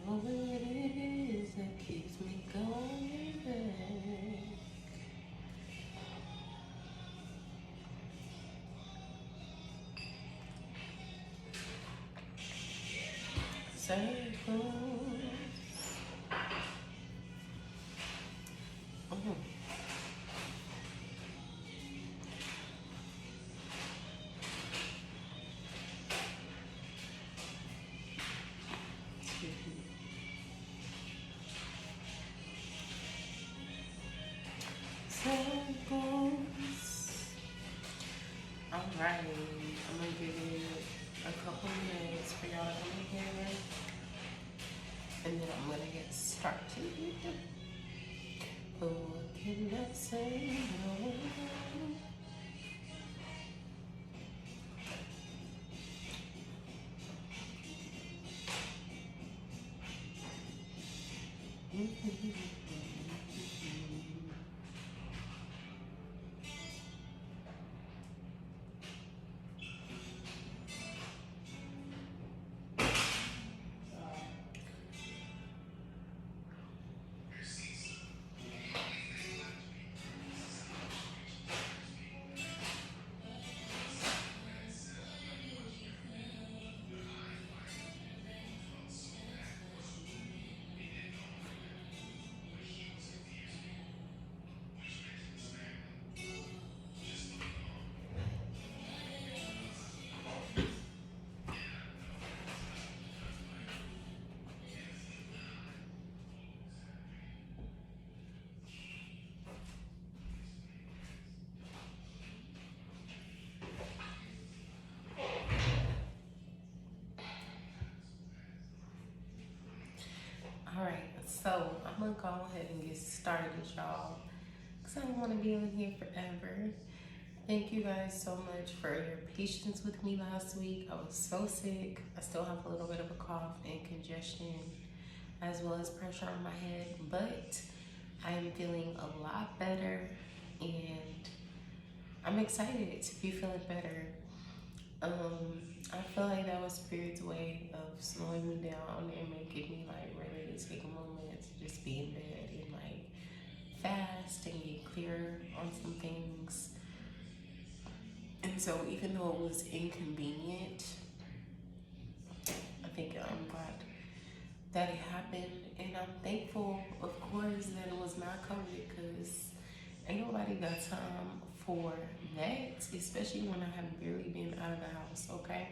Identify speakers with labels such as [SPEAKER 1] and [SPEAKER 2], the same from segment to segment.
[SPEAKER 1] know what it is that keeps me going back. Circles. Mm-hmm. Circles. All right, I'm gonna give it a couple minutes for y'all to come in here, and then I'm gonna get started. What can I say? No. All right, so I'm gonna go ahead and get started, y'all, because I don't want to be in here forever. Thank you guys so much for your patience with me last week. I was so sick. I still have a little bit of a cough and congestion, as well as pressure on my head, but I am feeling a lot better, and I'm excited to be feeling better. I feel like that was Spirit's way of slowing me down and making me like really take a moment to just be in bed and like fast and get clear on some things. And so even though it was inconvenient, I think I'm glad that it happened, and I'm thankful, of course, that it was not COVID, because ain't nobody got time for that, especially when I have barely been out of the house, okay?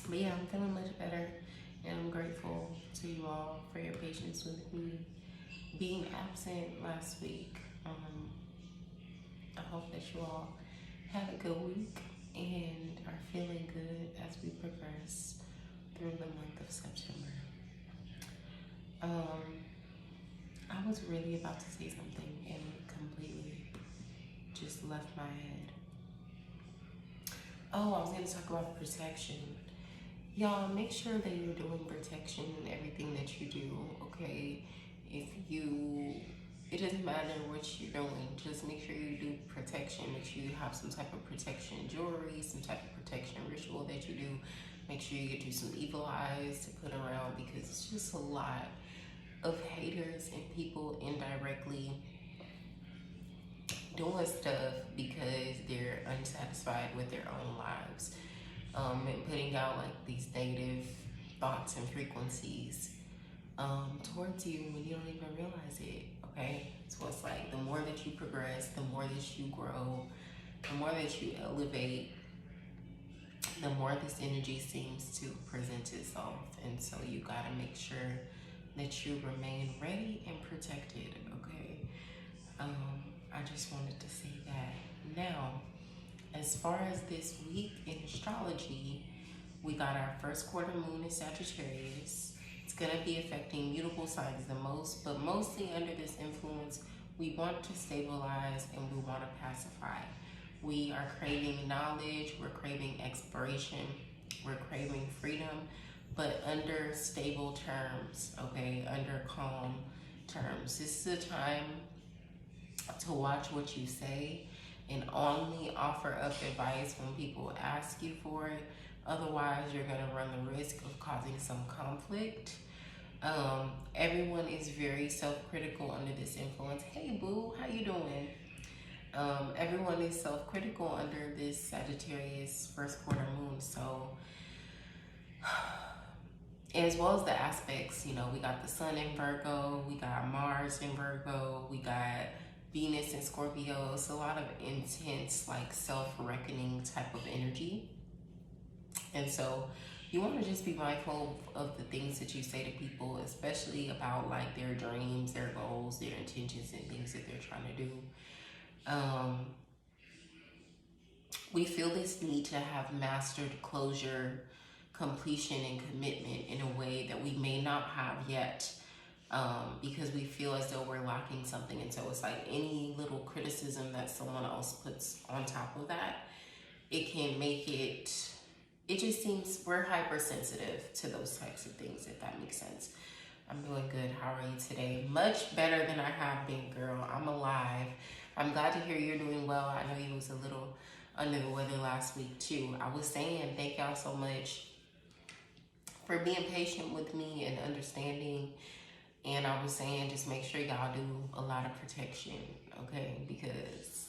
[SPEAKER 1] But yeah, I'm feeling much better, and I'm grateful to you all for your patience with me being absent last week. I hope that you all had a good week and are feeling good as we progress through the month of September. I was really about to say something and it completely just left my head. Oh, I was going to talk about protection. Y'all, make sure that you're doing protection in everything that you do, okay? It doesn't matter what you're doing, just make sure you do protection, make sure you have some type of protection jewelry, some type of protection ritual that you do. Make sure you do some evil eyes to put around, because it's just a lot of haters and people indirectly doing stuff because they're unsatisfied with their own lives, and putting out like these negative thoughts and frequencies towards you when you don't even realize it, okay? So it's like the more that you progress, the more that you grow, the more that you elevate, the more this energy seems to present itself. And so you gotta make sure that you remain ready and protected, okay? I just wanted to say that. Now, as far as this week in astrology, we got our first quarter moon in Sagittarius. It's gonna be affecting mutable signs the most, but mostly under this influence, we want to stabilize and we want to pacify. We are craving knowledge, we're craving exploration, we're craving freedom, but under stable terms, okay, under calm terms. This is a time to watch what you say and only offer up advice when people ask you for it. Otherwise, you're going to run the risk of causing some conflict. Everyone is very self-critical under this influence. Hey boo, how you doing? Everyone is self-critical under this Sagittarius first quarter moon. So, as well as the aspects, you know, we got the sun in Virgo, we got Mars in Virgo, we got Venus in Scorpio. It's a lot of intense, like self-reckoning type of energy. And so you want to just be mindful of the things that you say to people, especially about like their dreams, their goals, their intentions, and things that they're trying to do. We feel this need to have mastered closure, completion, and commitment in a way that we may not have yet, because we feel as though we're lacking something. And so it's like any little criticism that someone else puts on top of that, it can make it just seems we're hypersensitive to those types of things, if that makes sense. I'm doing good. How are you today? Much better than I have been, girl. I'm alive. I'm glad to hear you're doing well. I know you was a little under the weather last week too. I was saying thank y'all so much for being patient with me and understanding. And I was saying just make sure y'all do a lot of protection, okay? Because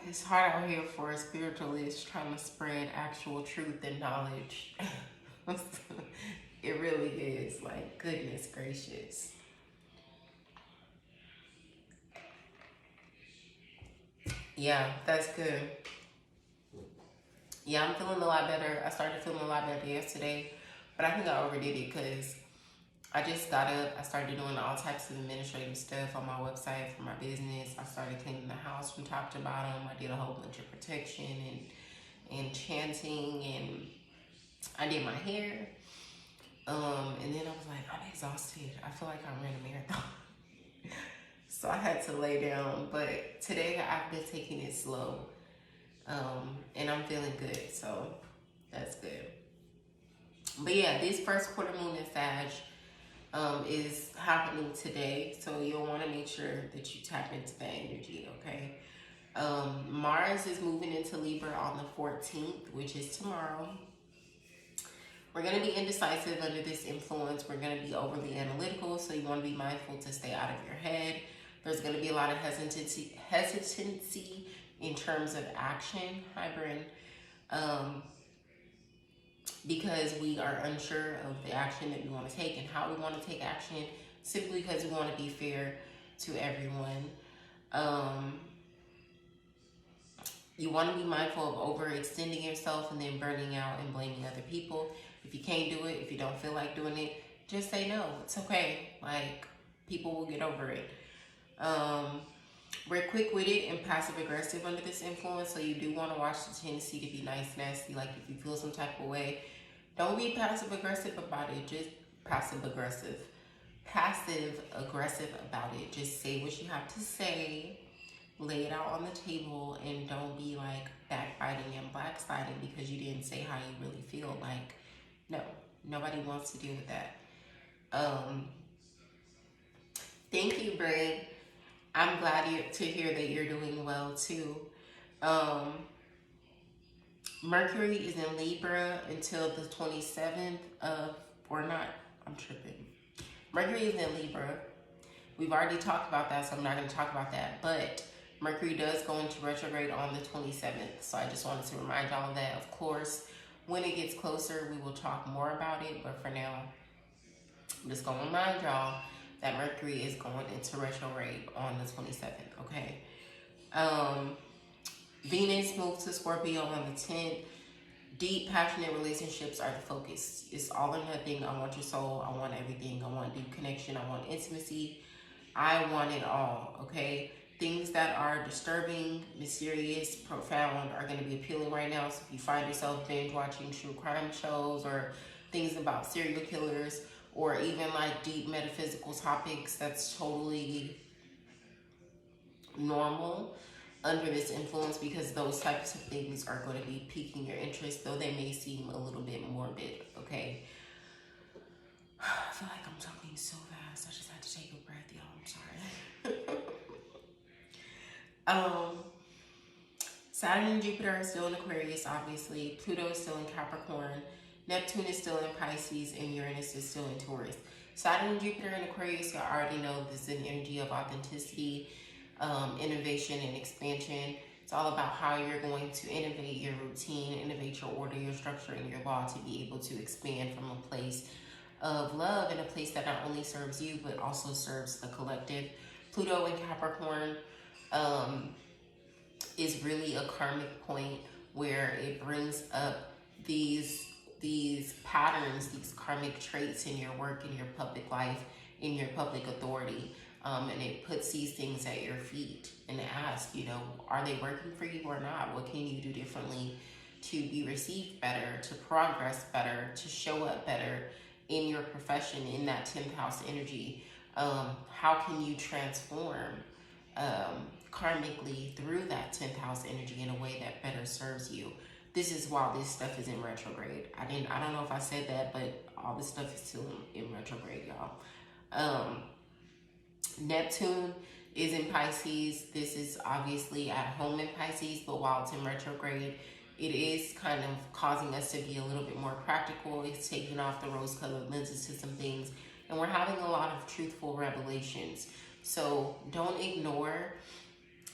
[SPEAKER 1] it's hard out here for a spiritualist trying to spread actual truth and knowledge. It really is, like, goodness gracious. Yeah, that's good. Yeah, I'm feeling a lot better. I started feeling a lot better yesterday, but I think I overdid it because I just got up. I started doing all types of administrative stuff on my website for my business. I started cleaning the house from top to bottom. I did a whole bunch of protection and chanting, and I did my hair. And then I was like, I'm exhausted. I feel like I ran a marathon. So I had to lay down. But today I've been taking it slow. And I'm feeling good. So that's good. But yeah, this first quarter moon in Sag is happening today. So you'll want to make sure that you tap into that energy, okay? Mars is moving into Libra on the 14th, which is tomorrow. We're going to be indecisive under this influence. We're going to be overly analytical, so you want to be mindful to stay out of your head. There's going to be a lot of hesitancy in terms of action, hybrid, because we are unsure of the action that we want to take and how we want to take action, simply because we want to be fair to everyone. You want to be mindful of overextending yourself and then burning out and blaming other people. If you can't do it, if you don't feel like doing it, just say no. It's okay. Like, people will get over it. We're quick-witted and passive-aggressive under this influence, so you do want to watch the tendency to be nice, nasty. Like, if you feel some type of way, don't be passive-aggressive about it. Just passive-aggressive. Passive-aggressive about it. Just say what you have to say. Lay it out on the table, and don't be like backbiting and backsliding because you didn't say how you really feel. Like, no, nobody wants to deal with that. Thank you, Bray. I'm glad to hear that you're doing well too. Mercury is in Libra until the 27th of, or not, I'm tripping. Mercury is in Libra. We've already talked about that, so I'm not going to talk about that. But Mercury does go into retrograde on the 27th. So I just wanted to remind y'all of that. Of course, when it gets closer, we will talk more about it. But for now, I'm just going to remind y'all that Mercury is going into retrograde on the 27th, okay? Venus moves to Scorpio on the 10th. Deep, passionate relationships are the focus. It's all or nothing. I want your soul. I want everything. I want deep connection. I want intimacy. I want it all, okay? Things that are disturbing, mysterious, profound are going to be appealing right now. So if you find yourself binge watching true crime shows or things about serial killers or even like deep metaphysical topics, that's totally normal under this influence, because those types of things are going to be piquing your interest, though they may seem a little bit morbid, okay? I feel like I'm talking so fast. I just had to take a breath, y'all. I'm sorry. Um, Saturn and Jupiter are still in Aquarius, obviously. Pluto is still in Capricorn. Neptune is still in Pisces, and Uranus is still in Taurus. Saturn and Jupiter in Aquarius, you already know this is an energy of authenticity, innovation, and expansion. It's all about how you're going to innovate your routine, innovate your order, your structure, and your law to be able to expand from a place of love and a place that not only serves you, but also serves the collective. Pluto in Capricorn is really a karmic point where it brings up these patterns, these karmic traits in your work, in your public life, in your public authority. And it puts these things at your feet and asks, are they working for you or not? What can you do differently to be received better, to progress better, to show up better in your profession, in that 10th house energy? How can you transform karmically through that 10th house energy in a way that better serves you? This is while this stuff is in retrograde. I don't know if I said that, but all this stuff is still in retrograde, y'all. Neptune is in Pisces. This is obviously at home in Pisces, but while it's in retrograde, it is kind of causing us to be a little bit more practical. It's taking off the rose-colored lenses to some things, and we're having a lot of truthful revelations. So don't ignore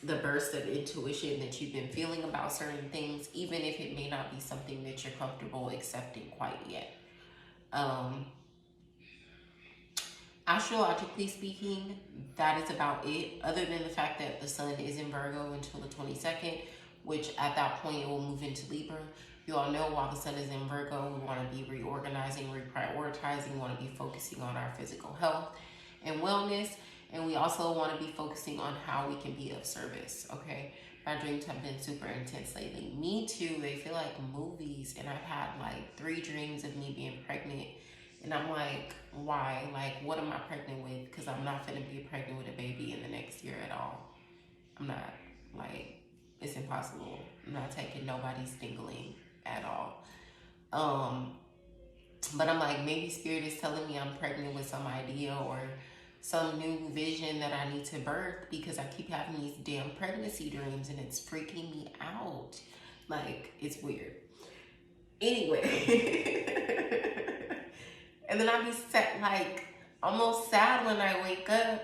[SPEAKER 1] the burst of intuition that you've been feeling about certain things, even if it may not be something that you're comfortable accepting quite yet. Astrologically speaking, that is about it, other than the fact that the sun is in Virgo until the 22nd, which at that point it will move into Libra. You all know while the sun is in Virgo, we want to be reorganizing, reprioritizing, we want to be focusing on our physical health and wellness. And we also want to be focusing on how we can be of service, okay? My dreams have been super intense lately. Me too. They feel like movies. And I've had like 3 dreams of me being pregnant. And I'm like, why? Like, what am I pregnant with? Because I'm not going to be pregnant with a baby in the next year at all. I'm not. Like, it's impossible. I'm not taking nobody's dingling at all. But I'm like, maybe Spirit is telling me I'm pregnant with some idea or some new vision that I need to birth, because I keep having these damn pregnancy dreams and it's freaking me out. Like, it's weird. Anyway. And then I'll be like almost sad when I wake up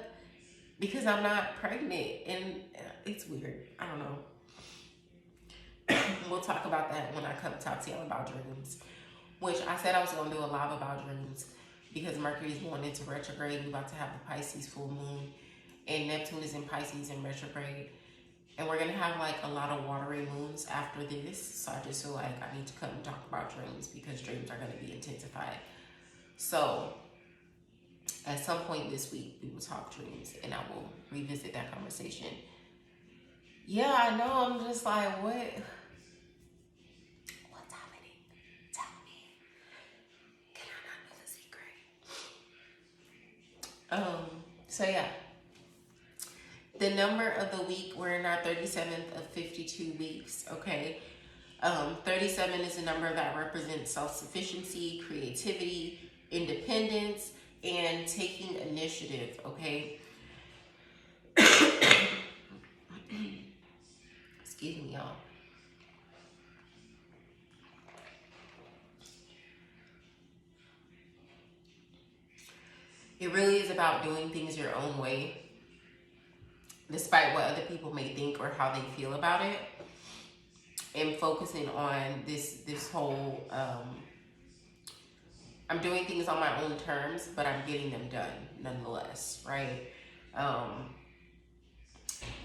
[SPEAKER 1] because I'm not pregnant, and it's weird. I don't know. We'll talk about that when I come talk to y'all about dreams, which I said I was going to do a live about dreams. Because Mercury is going into retrograde, we're about to have the Pisces full moon, and Neptune is in Pisces in retrograde, and we're going to have like a lot of watery moons after this. So I just feel like I need to come and talk about dreams because dreams are going to be intensified. So at some point this week, we will talk dreams, and I will revisit that conversation. Yeah, I know. I'm just like, what? What's happening? Tell me. Can I not know the secret? So yeah. The number of the week, we're in our 37th of 52 weeks, okay? 37 is a number that represents self-sufficiency, creativity, independence, and taking initiative, okay? Excuse me, y'all. It really is about doing things your own way, despite what other people may think or how they feel about it, and focusing on this whole, I'm doing things on my own terms, but I'm getting them done nonetheless, right?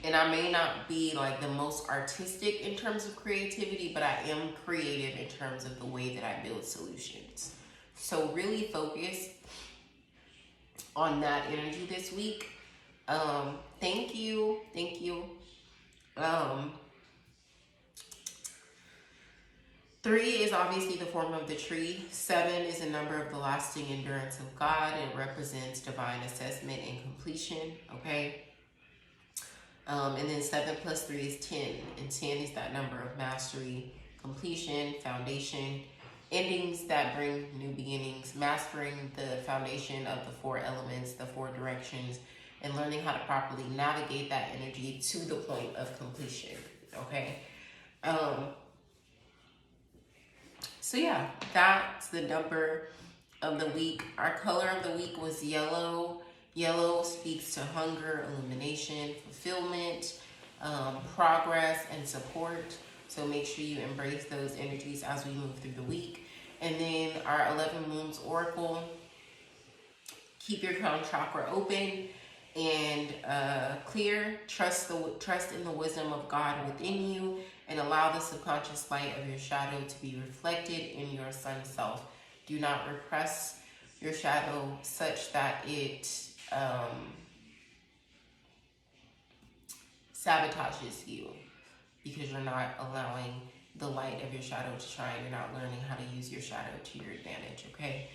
[SPEAKER 1] And I may not be like the most artistic in terms of creativity, but I am creative in terms of the way that I build solutions. So really focus on that energy this week. Thank you. 3 is obviously the form of the tree. 7 is a number of the lasting endurance of God. It represents divine assessment and completion, okay? And then 7 plus 3 is 10. And 10 is that number of mastery, completion, foundation, endings that bring new beginnings, mastering the foundation of the 4 elements, the 4 directions, and learning how to properly navigate that energy to the point of completion. Okay. So yeah, that's the number of the week. Our color of the week was yellow. Yellow speaks to hunger, illumination, fulfillment, progress, and support. So make sure you embrace those energies as we move through the week. And then our 11 Moons Oracle, keep your crown chakra open and clear. Trust in the wisdom of God within you, and allow the subconscious light of your shadow to be reflected in your sun self. Do not repress your shadow such that it sabotages you, because you're not allowing the light of your shadow to shine. You're not learning how to use your shadow to your advantage, okay?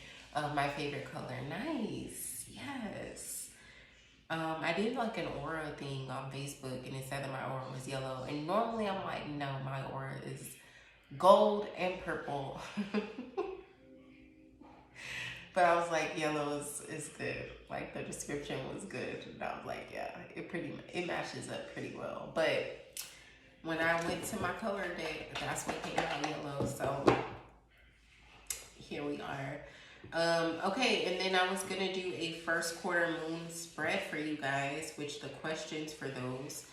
[SPEAKER 1] My favorite color, nice, yes. I did like an aura thing on Facebook, and it said that my aura was yellow. And normally I'm like, no, my aura is gold and purple. But I was like, yellow is good. Like, the description was good. And I was like, yeah, it matches up pretty well. But when I went to my color deck, that's what came out yellow. So here we are. Okay, and then I was gonna do a first quarter moon spread for you guys, which the questions for those,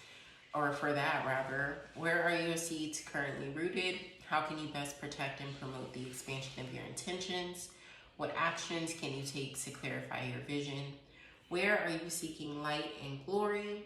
[SPEAKER 1] or for that rather, where are your seeds currently rooted? How can you best protect and promote the expansion of your intentions? What actions can you take to clarify your vision? Where are you seeking light and glory?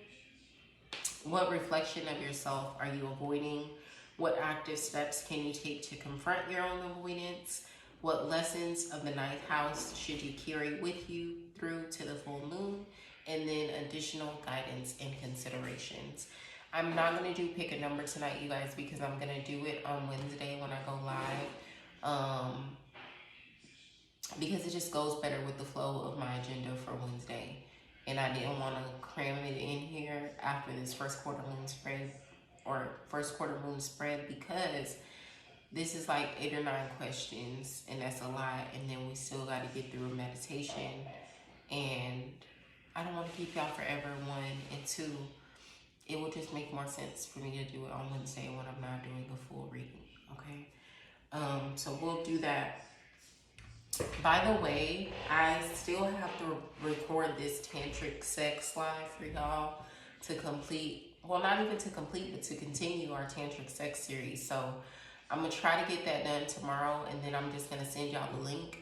[SPEAKER 1] What reflection of yourself are you avoiding? What active steps can you take to confront your own avoidance? What lessons of the ninth house should you carry with you through to the full moon? And then additional guidance and considerations. I'm not going to do pick a number tonight, you guys, because I'm going to do it on Wednesday when I go live. Because it just goes better with the flow of my agenda for Wednesday. And I didn't want to cram it in here after this first quarter moon spread, because this is like 8 or 9 questions, and that's a lot. And then we still got to get through a meditation, and I don't want to keep y'all forever, 1, and 2, it would just make more sense for me to do it on Wednesday when I'm not doing a full reading, okay? So we'll do that. By the way, I still have to record this tantric sex live for y'all to complete, well, not even to complete, but to continue our tantric sex series. So I'm going to try to get that done tomorrow, and then I'm just going to send y'all the link.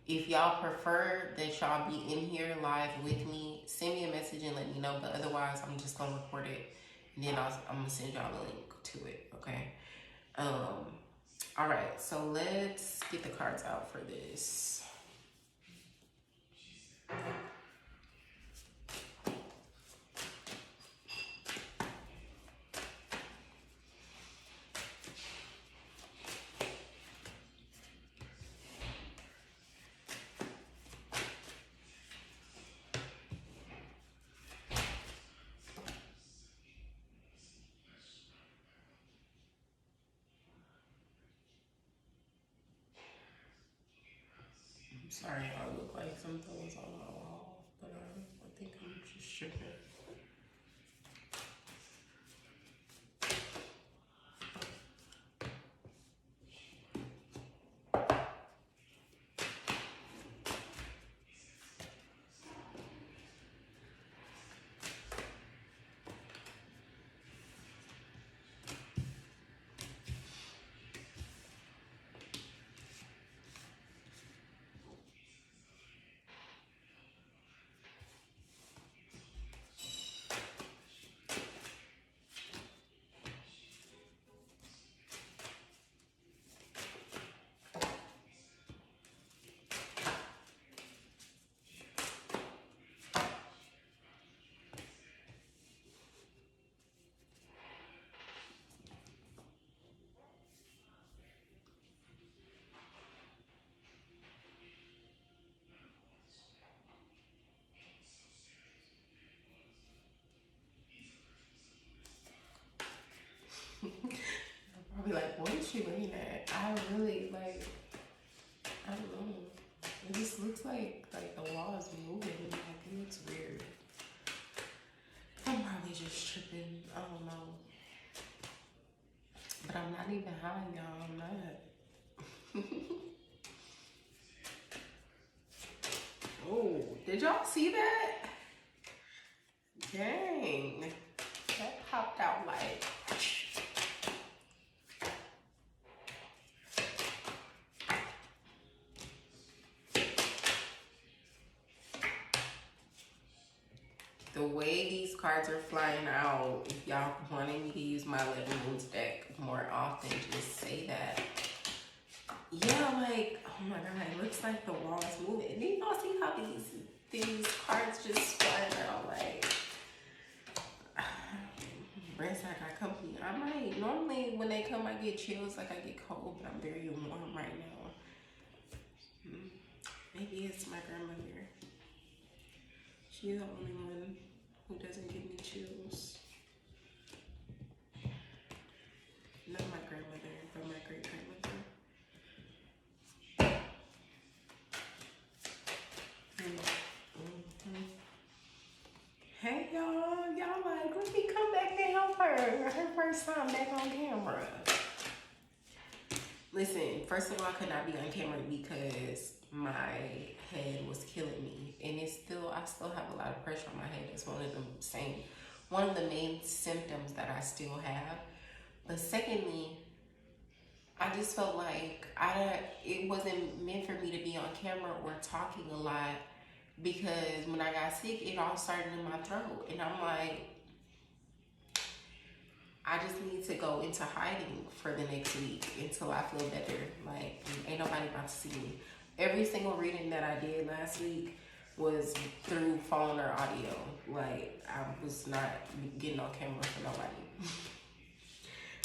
[SPEAKER 1] If y'all prefer that y'all be in here live with me, send me a message and let me know. But otherwise, I'm just going to record it, and then I'm going to send y'all the link to it, okay? All right, so let's get the cards out for this. Sorry, I look like something's on my wall, but I think I'm just tripping. Probably like, what is she looking at? I really like, I don't know. It just looks like the wall is moving. Like, it looks weird. probably just tripping. I don't know. But I'm not even high, y'all. I'm not. Oh, did y'all see that? Dang. That popped out like... The way these cards are flying out, if y'all wanted me to use my 11 Moons deck more often, just say that. Yeah, like, oh my god, it looks like the wall is moving. And you all see how these cards just flying out, like, Brands, I got company. I might, normally when they come, I get chills, like I get cold, but I'm very warm right now. Maybe it's my grandmother. She's the only one who doesn't give me chills. Not my grandmother, but my great grandmother. Hey y'all, like, let me come back and help her. Her first time back on camera. Listen, first of all, I could not be on camera because my head was killing me, and I still have a lot of pressure on my head. It's one of the main symptoms that I still have. But secondly, I just felt like it wasn't meant for me to be on camera or talking a lot, because when I got sick, it all started in my throat, and I'm like, I just need to go into hiding for the next week until I feel better. Like, ain't nobody about to see me. Every single reading that I did last week was through phone or audio. Like, I was not getting on camera for nobody.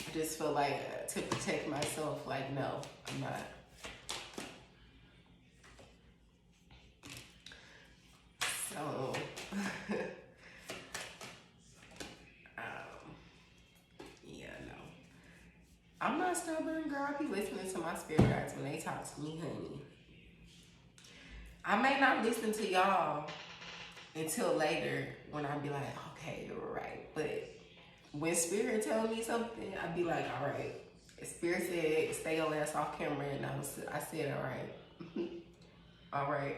[SPEAKER 1] I just feel like to protect myself, like, no, I'm not. So, yeah, no. I'm not stubborn, girl. I be listening to my spirit guides when they talk to me, honey. I may not listen to y'all until later when I be like, okay, you're right. But when spirit tells me something, I be like, all right. Spirit said, stay your ass off camera, and I said, all right. All right.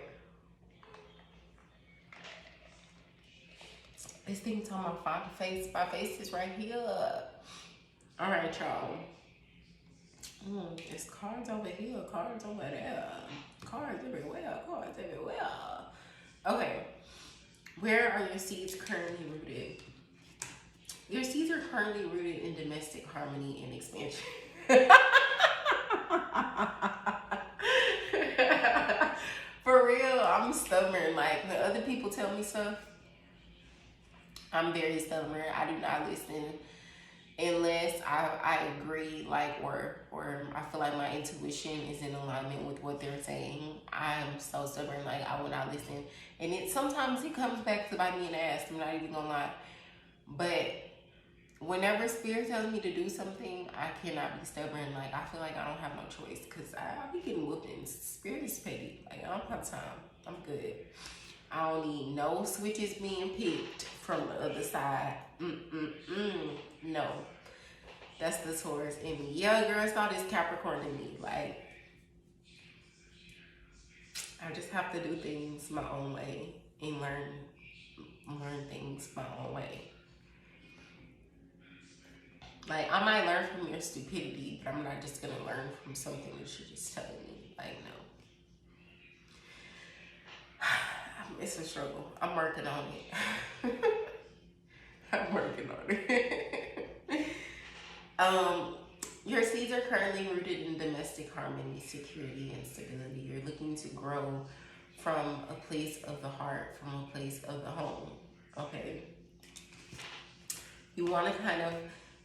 [SPEAKER 1] This thing talking about my face. My face is right here. All right, y'all. There's cards over here, cards over there. Cards everywhere, cards everywhere. Okay. Where are your seeds currently rooted? Your seeds are currently rooted in domestic harmony and expansion. For real, I'm stubborn. Like, when other people tell me stuff, I'm very stubborn. I do not listen unless I agree, like, or I feel like my intuition is in alignment with what they're saying. I am so stubborn. Like, I will not listen. And sometimes it comes back to bite me in the ass. I'm not even gonna lie. But whenever spirit tells me to do something, I cannot be stubborn. Like, I feel like I don't have no choice, because I be getting whoopings. Spirit is petty. Like, I don't have time. I'm good. I don't need no switches being picked from the other side. No. That's the Taurus in me. Yeah, girl, it's all this Capricorn in me. Like, I just have to do things my own way and learn things my own way. Like, I might learn from your stupidity, but I'm not just gonna learn from something that you're just telling me. Like, no. It's a struggle. I'm working on it. I'm working on it. Your seeds are currently rooted in domestic harmony, security, and stability. You're looking to grow from a place of the heart, from a place of the home. Okay. You want to kind of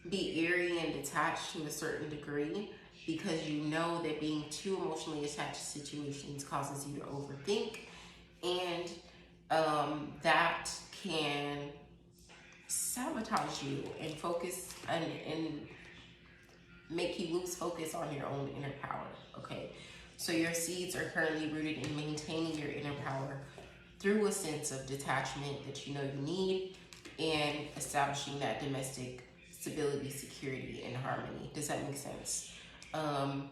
[SPEAKER 1] be airy and detached to a certain degree, because you know that being too emotionally attached to situations causes you to overthink, and that can sabotage you and focus and make you lose focus on your own inner power. Okay, so your seeds are currently rooted in maintaining your inner power through a sense of detachment that you know you need, and establishing that domestic stability, security, and harmony. Does that make sense? I'm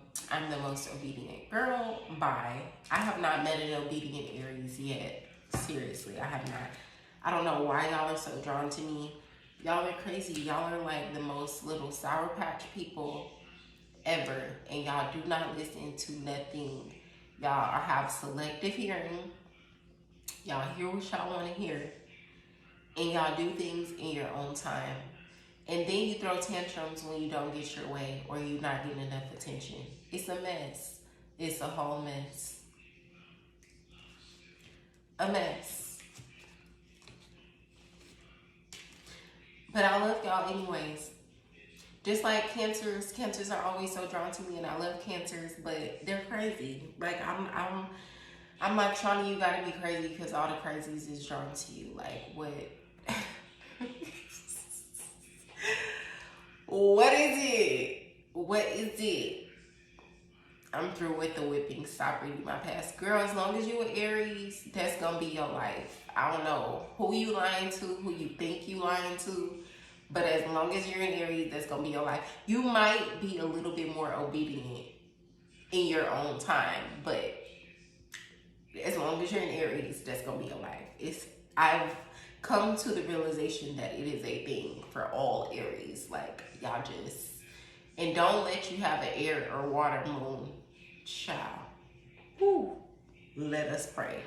[SPEAKER 1] the most obedient girl. Bye. I have not met an obedient Aries yet. Seriously, I have not. I don't know why y'all are so drawn to me. Y'all are crazy. Y'all are like the most little Sour Patch people ever. And y'all do not listen to nothing. Y'all have selective hearing. Y'all hear what y'all want to hear. And y'all do things in your own time. And then you throw tantrums when you don't get your way or you're not getting enough attention. It's a mess. It's a whole mess. A mess. But I love y'all anyways. Just like cancers are always so drawn to me, and I love cancers, but they're crazy. Like I'm like, Shawnee, you gotta be crazy because all the crazies is drawn to you. Like what? What is it? What is it? I'm through with the whipping. Stop reading my past. Girl, as long as you an Aries, that's gonna be your life. I don't know who you lying to, who you think you lying to, but as long as you're an Aries, that's gonna be your life. You might be a little bit more obedient in your own time, but as long as you're an Aries, that's gonna be your life. I've come to the realization that it is a thing for all Aries. Like, y'all just, and don't let you have an air or water moon. Child. Woo. Let us pray.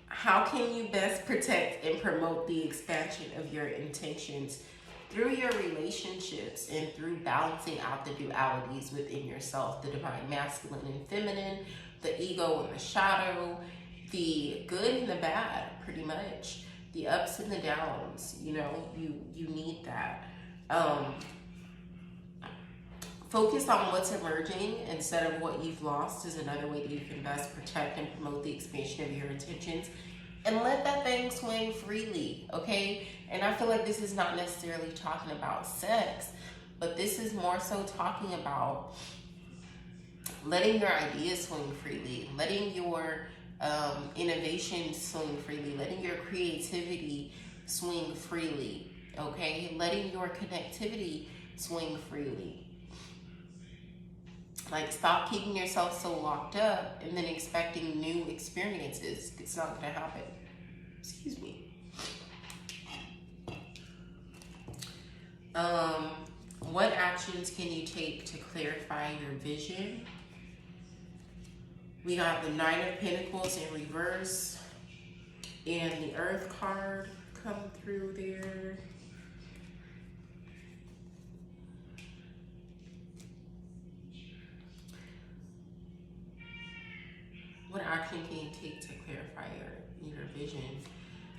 [SPEAKER 1] How can you best protect and promote the expansion of your intentions through your relationships and through balancing out the dualities within yourself, the divine masculine and feminine, the ego and the shadow, the good and the bad, pretty much, the ups and the downs? You know, you need that. Focus on what's emerging instead of what you've lost is another way that you can best protect and promote the expansion of your intentions. And let that thing swing freely, okay? And I feel like this is not necessarily talking about sex, but this is more so talking about letting your ideas swing freely, letting your innovation swing freely, letting your creativity swing freely, okay? Letting your connectivity swing freely. Like, stop keeping yourself so locked up and then expecting new experiences. It's not going to happen. Excuse me. What actions can you take to clarify your vision? We got the Nine of Pentacles in reverse and the Earth card come through there. What action can you take to clarify your vision?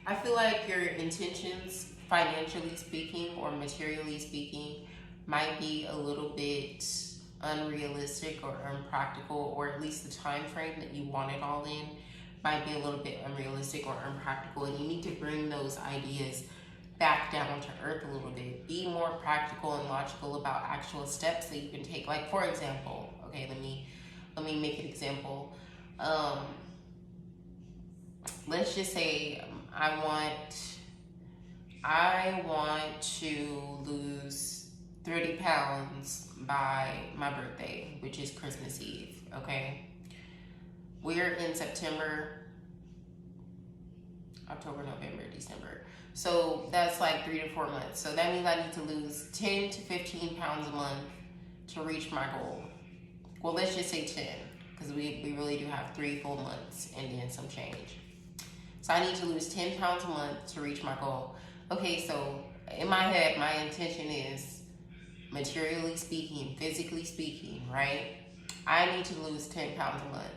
[SPEAKER 1] I feel like your intentions, financially speaking or materially speaking, might be a little bit unrealistic or unpractical, or at least the time frame that you want it all in might be a little bit unrealistic or unpractical, and you need to bring those ideas back down to earth a little bit. Be more practical and logical about actual steps that you can take. Like, for example, okay, let me make an example. Let's just say I want to lose 30 pounds by my birthday, which is Christmas Eve, okay? We're in September, October, November, December. So that's like 3 to 4 months. So that means I need to lose 10 to 15 pounds a month to reach my goal. Well, let's just say 10, because we really do have 3 full months and then some change. So I need to lose 10 pounds a month to reach my goal. Okay, so in my head, my intention is, materially speaking, physically speaking, right? I need to lose 10 pounds a month.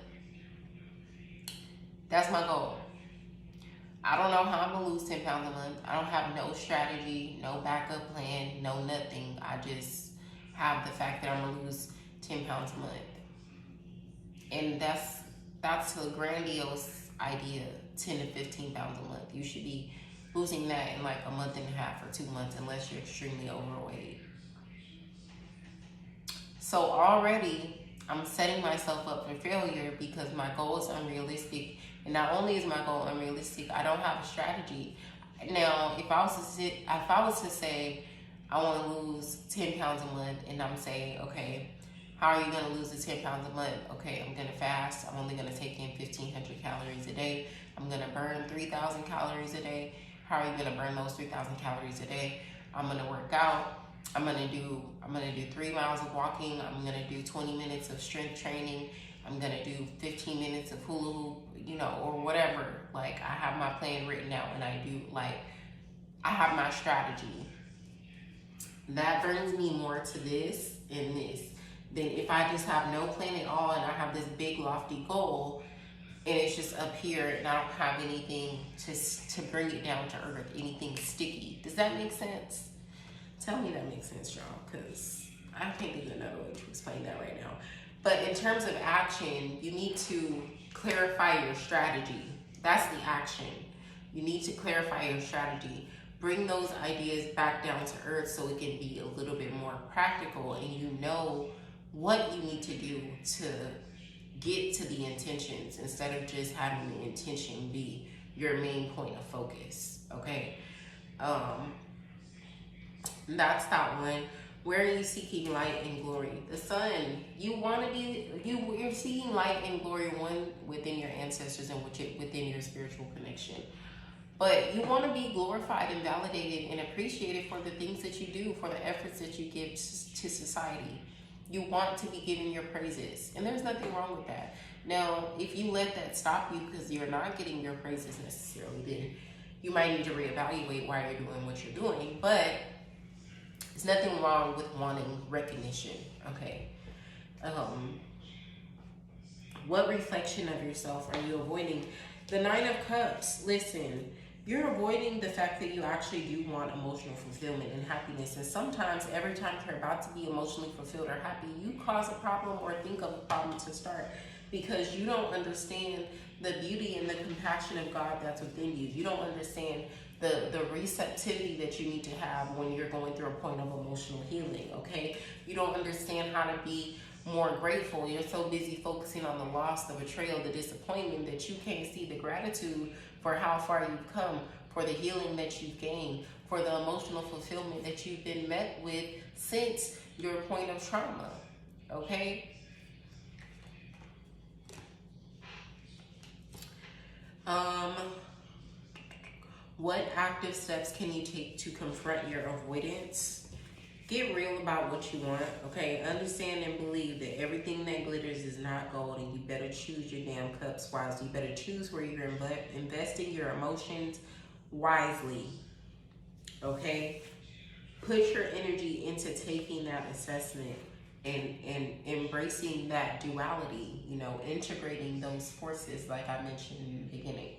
[SPEAKER 1] That's my goal. I don't know how I'm gonna lose 10 pounds a month. I don't have no strategy, no backup plan, no nothing. I just have the fact that I'm gonna lose 10 pounds a month. And that's a grandiose idea, 10 to 15 pounds a month. You should be losing that in like a month and a half or 2 months unless you're extremely overweight. So already I'm setting myself up for failure because my goal is unrealistic And not only is my goal unrealistic, I don't have a strategy. Now, if I was to say I want to lose 10 pounds a month, and I'm saying, okay, how are you going to lose the 10 pounds a month? Okay, I'm going to fast. I'm only going to take in 1,500 calories a day. I'm going to burn 3,000 calories a day. How are you going to burn those 3,000 calories a day? I'm going to work out. I'm gonna do 3 miles of walking. I'm gonna do 20 minutes of strength training. I'm gonna do 15 minutes of hula hoop, you know, or whatever. Like, I have my plan written out, and I have my strategy. That brings me more to this and this than if I just have no plan at all and I have this big lofty goal and it's just up here and I don't have anything to bring it down to earth, anything sticky. Does that make sense? Tell me that makes sense, y'all, because I can't think of another way to explain that right now. But in terms of action, you need to clarify your strategy. That's the action. You need to clarify your strategy. Bring those ideas back down to earth so it can be a little bit more practical and you know what you need to do to get to the intentions instead of just having the intention be your main point of focus, okay? That's that one. Where are you seeking light and glory? The sun. You want to be, you're seeking light and glory, one, within your ancestors and within your spiritual connection. But you want to be glorified and validated and appreciated for the things that you do, for the efforts that you give to society. You want to be given your praises. And there's nothing wrong with that. Now, if you let that stop you because you're not getting your praises necessarily, then you might need to reevaluate why you're doing what you're doing. But there's nothing wrong with wanting recognition, okay? What reflection of yourself are you avoiding? The Nine of Cups, listen, you're avoiding the fact that you actually do want emotional fulfillment and happiness. And sometimes every time you're about to be emotionally fulfilled or happy, you cause a problem or think of a problem to start because you don't understand the beauty and the compassion of God that's within you. You don't understand the receptivity that you need to have when you're going through a point of emotional healing, okay? You don't understand how to be more grateful. You're so busy focusing on the loss, the betrayal, the disappointment that you can't see the gratitude for how far you've come, for the healing that you've gained, for the emotional fulfillment that you've been met with since your point of trauma, okay? What active steps can you take to confront your avoidance? Get real about what you want, okay? Understand and believe that everything that glitters is not gold, and you better choose your damn cups wisely. You better choose where you're investing your emotions wisely, okay? Put your energy into taking that assessment and embracing that duality, you know, integrating those forces like I mentioned in the beginning.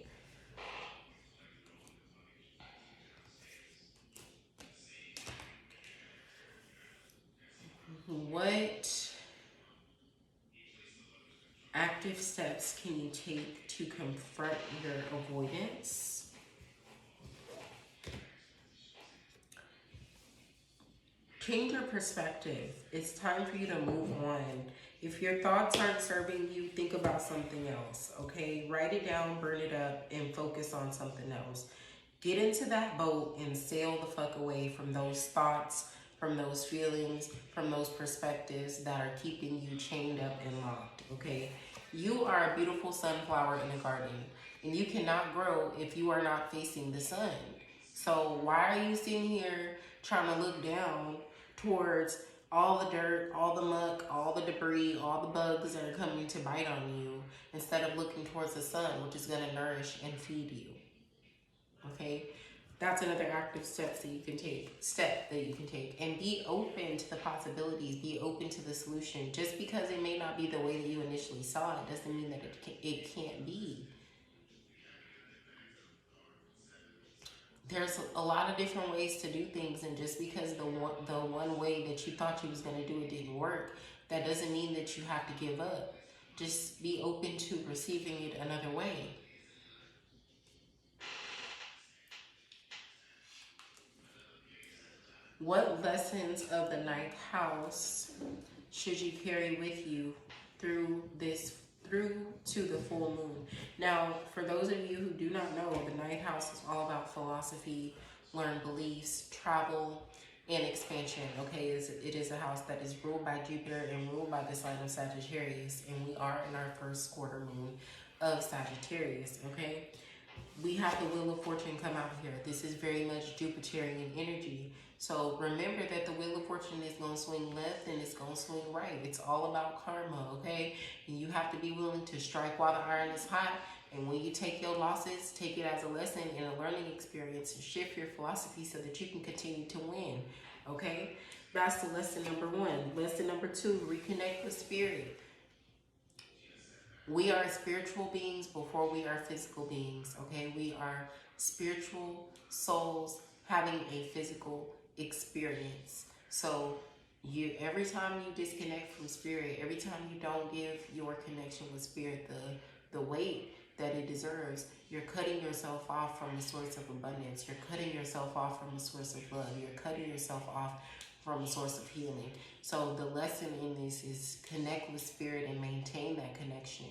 [SPEAKER 1] What active steps can you take to confront your avoidance? Change your perspective. It's time for you to move on. If your thoughts aren't serving you, think about something else, okay? Write it down, burn it up, and focus on something else. Get into that boat and sail the fuck away from those thoughts, from those feelings, from those perspectives that are keeping you chained up and locked, okay? You are a beautiful sunflower in a garden, and you cannot grow if you are not facing the sun. So why are you sitting here trying to look down towards all the dirt, all the muck, all the debris, all the bugs that are coming to bite on you, instead of looking towards the sun, which is going to nourish and feed you, okay? That's another active step that you can take. And be open to the possibilities. Be open to the solution. Just because it may not be the way that you initially saw it doesn't mean that it can't be. There's a lot of different ways to do things, and just because the one way that you thought you was going to do it didn't work, that doesn't mean that you have to give up. Just be open to receiving it another way. What lessons of the ninth house should you carry with you through this through to the full moon. Now, for those of you who do not know, the ninth house is all about philosophy, learned beliefs, travel, and expansion. Okay, it is a house that is ruled by Jupiter and ruled by the sign of Sagittarius, and we are in our first quarter moon of Sagittarius. Okay, we have the Wheel of Fortune come out here. This is very much Jupiterian energy. So remember that the Wheel of Fortune is going to swing left and it's going to swing right. It's all about karma, okay? And you have to be willing to strike while the iron is hot. And when you take your losses, take it as a lesson and a learning experience and shift your philosophy so that you can continue to win, okay? That's the lesson number one. Lesson number two, reconnect with spirit. We are spiritual beings before we are physical beings, okay? We are spiritual souls having a physical experience. So every time you disconnect from spirit, every time you don't give your connection with spirit the weight that it deserves, you're cutting yourself off from the source of abundance. You're cutting yourself off from the source of love. You're cutting yourself off from a source of healing. So the lesson in this is connect with spirit and maintain that connection.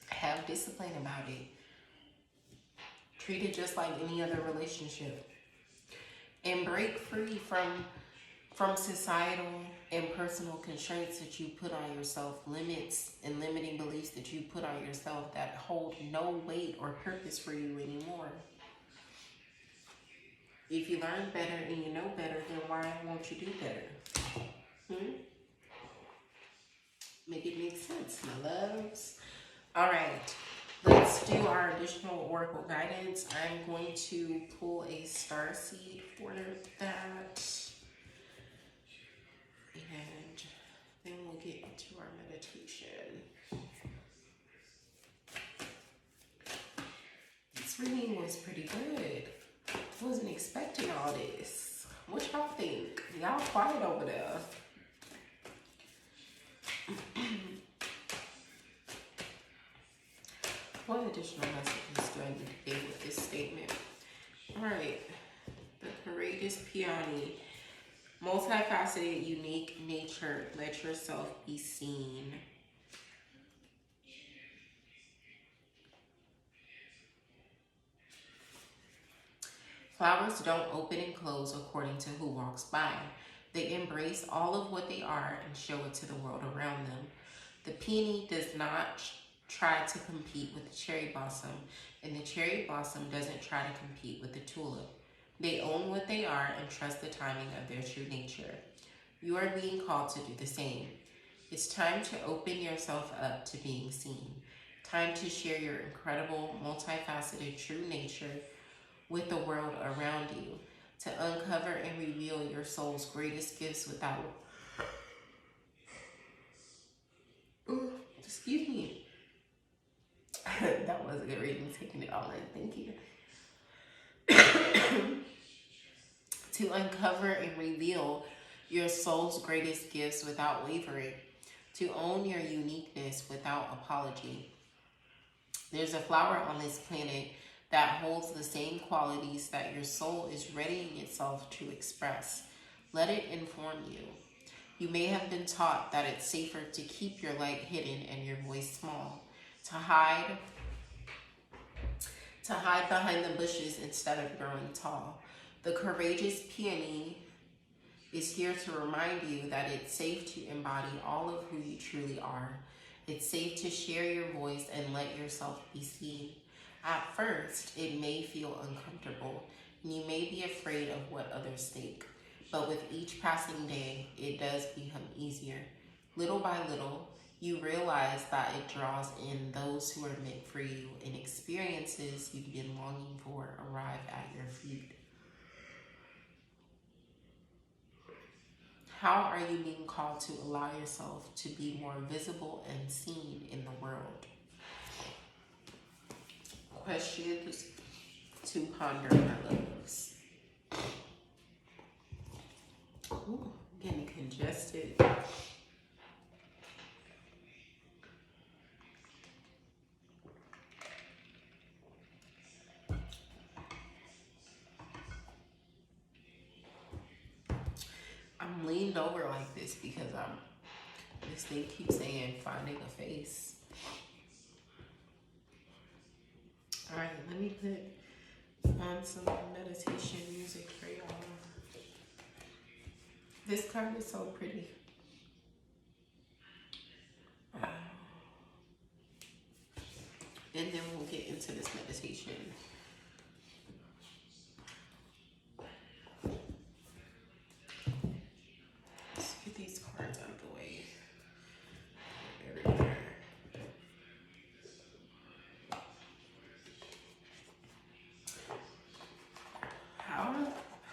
[SPEAKER 1] Have discipline about it. Treat it just like any other relationship. And break free from societal and personal constraints that you put on yourself, limits and limiting beliefs that you put on yourself that hold no weight or purpose for you anymore. If you learn better and you know better, then why won't you do better? Make it make sense, my loves. All right, let's do our additional oracle guidance. I'm going to pull a star seed for that. And then we'll get into our meditation. This reading was pretty good. I wasn't expecting all this. What y'all think? Y'all quiet over there. What additional messages do I need to give with this statement? All right. The courageous peony. Multifaceted, unique nature. Let yourself be seen. Flowers don't open and close according to who walks by. They embrace all of what they are and show it to the world around them. The peony does not try to compete with the cherry blossom, and the cherry blossom doesn't try to compete with the tulip. They own what they are and trust the timing of their true nature. You are being called to do the same. It's time to open yourself up to being seen. Time to share your incredible, multifaceted true nature with the world around you. To uncover and reveal your soul's greatest gifts without... Ooh, excuse me. That was a good reading, taking it all in. Thank you. To uncover and reveal your soul's greatest gifts without wavering. To own your uniqueness without apology. There's a flower on this planet that holds the same qualities that your soul is readying itself to express. Let it inform you. You may have been taught that it's safer to keep your light hidden and your voice small, to hide behind the bushes instead of growing tall. The courageous peony is here to remind you that it's safe to embody all of who you truly are. It's safe to share your voice and let yourself be seen. At first, it may feel uncomfortable, and you may be afraid of what others think. But with each passing day, it does become easier. Little by little, you realize that it draws in those who are meant for you, and experiences you've been longing for arrive at your feet. How are you being called to allow yourself to be more visible and seen in the world? Questions to ponder, my loves. Ooh, getting congested. I'm leaned over like this because This thing keeps saying finding a face. All right, let me put on some meditation music for y'all. This card is so pretty. And then we'll get into this meditation. Let's get these cards out of the way. Everywhere.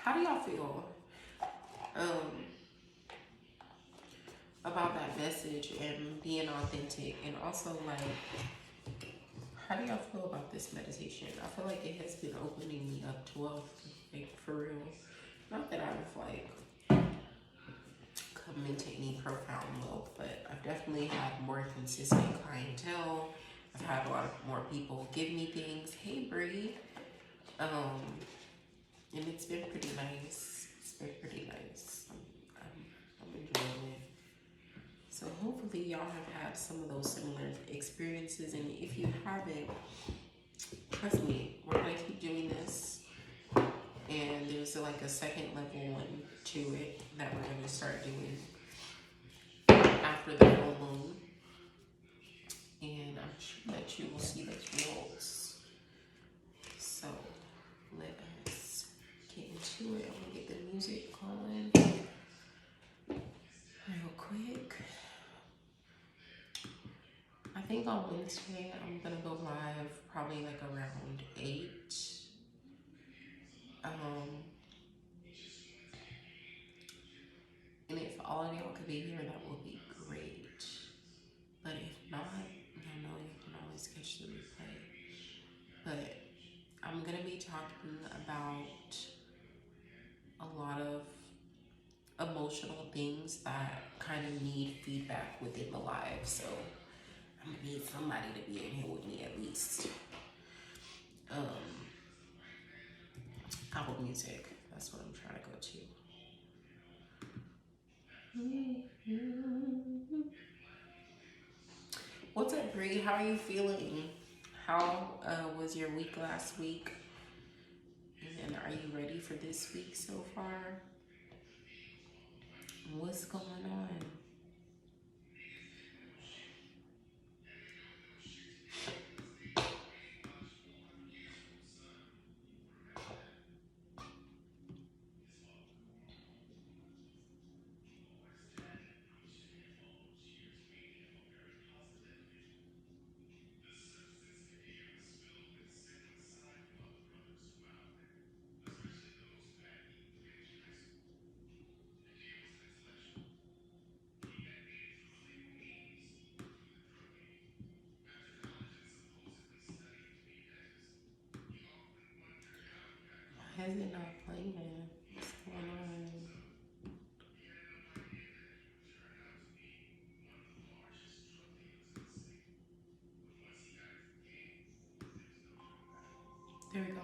[SPEAKER 1] How do y'all feel about that message and being authentic, and also like, how do y'all feel about this meditation? I feel like it has been opening me up to wealth, like for real. Not that I've like come into any profound wealth, but I've definitely had more consistent clientele. I've had a lot of more people give me things. Hey Bree. And it's been pretty nice. It's been pretty nice. I'm enjoying it. So hopefully y'all have had some of those similar experiences, and if you haven't, trust me, we're gonna keep doing this. And there's like a second level one to it that we're gonna start doing after the full moon. And I'm sure that you will see the results. So let us get into it. I'm gonna get the music going real quick. I think on Wednesday I'm gonna go live probably like around 8. And if all of y'all could be here, that would be great. But if not, you know you can always catch the replay. But I'm gonna be talking about a lot of emotional things that kind of need feedback within the live. So I'm gonna need somebody to be in here with me at least. Apple Music, that's what I'm trying to go to. What's up, Bree? How are you feeling? How was your week last week? And are you ready for this week so far? What's going on? Why is it not playing? What's going on? There we go.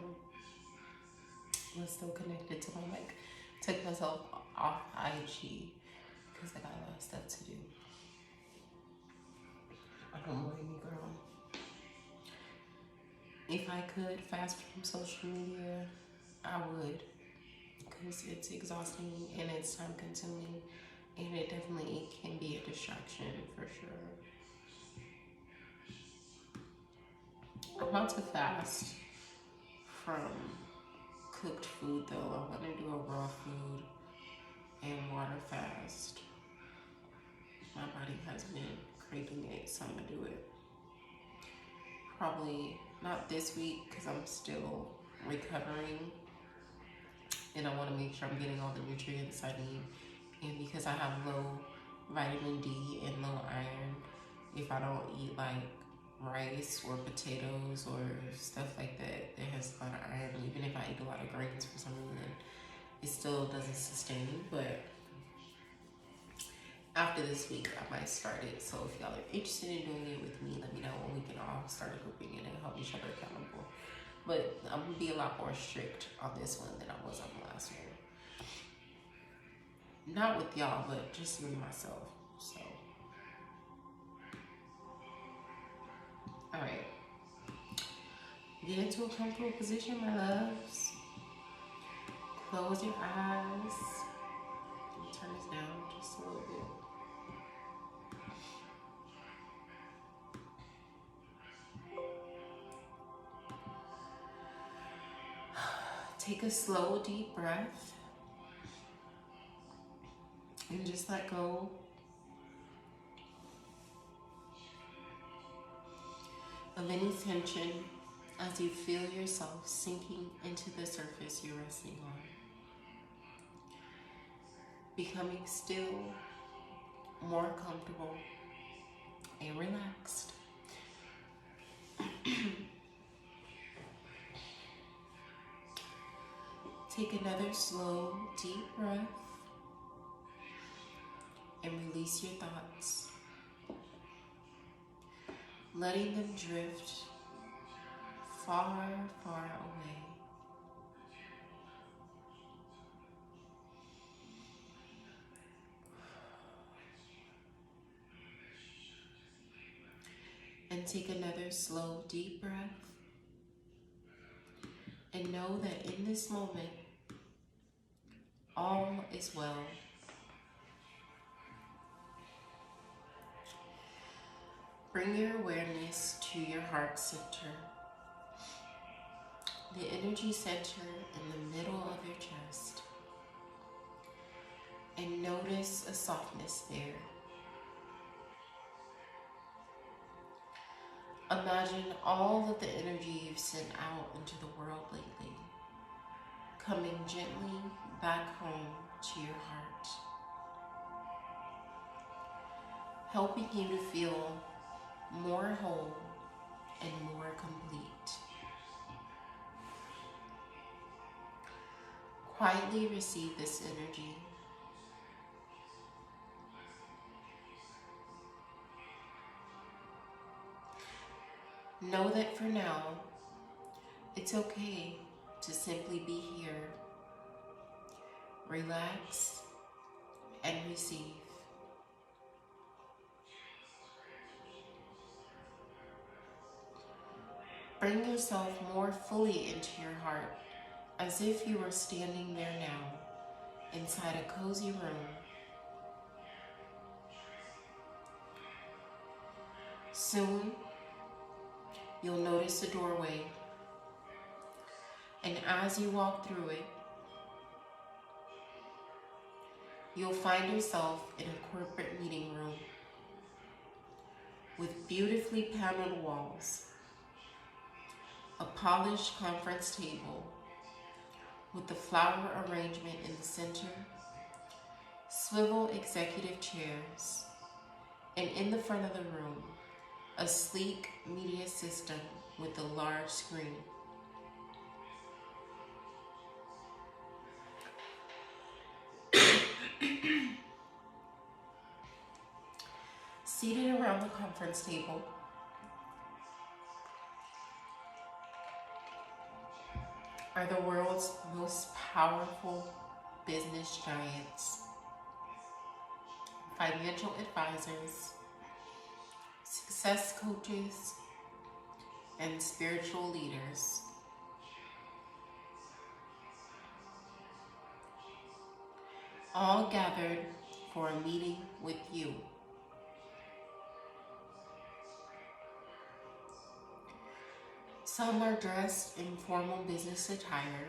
[SPEAKER 1] I'm still connected to my mic. Took myself off IG because I got a lot of stuff to do. I don't blame you, girl. If I could fast from social media, I would, because it's exhausting and it's time consuming, and it definitely can be a distraction for sure. I'm about to fast from cooked food though. I want to do a raw food and water fast. My body has been craving it, so I'm gonna do it. Probably not this week because I'm still recovering, and I want to make sure I'm getting all the nutrients I need. And because I have low vitamin D and low iron, if I don't eat like rice or potatoes or stuff like that that has a lot of iron, even if I eat a lot of grains for some reason, it still doesn't sustain. But after this week, I might start it. So if y'all are interested in doing it with me, let me know, and we can all start grouping in and hold each other accountable. But I'm gonna be a lot more strict on this one than I was on the last one. Not with y'all, but just with myself. So Get into a comfortable position, my loves. Close your eyes. Turn this down just a little bit. Take a slow, deep breath and just let go of any tension as you feel yourself sinking into the surface you're resting on. Becoming still, more comfortable, and relaxed. Take another slow, deep breath and release your thoughts, letting them drift far, far away. And take another slow, deep breath and know that in this moment, all is well. Bring your awareness to your heart center, the energy center in the middle of your chest, and notice a softness there. Imagine all of the energy you've sent out into the world lately, coming gently back home to your heart, helping you to feel more whole and more complete. Quietly receive this energy. Know that for now, it's okay to simply be here, relax, and receive. Bring yourself more fully into your heart, as if you were standing there now, inside a cozy room. Soon, you'll notice a doorway, and as you walk through it, you'll find yourself in a corporate meeting room with beautifully paneled walls, a polished conference table with the flower arrangement in the center, swivel executive chairs, and in the front of the room, a sleek media system with a large screen. Seated around the conference table are the world's most powerful business giants, financial advisors, success coaches, and spiritual leaders. All gathered for a meeting with you. Some are dressed in formal business attire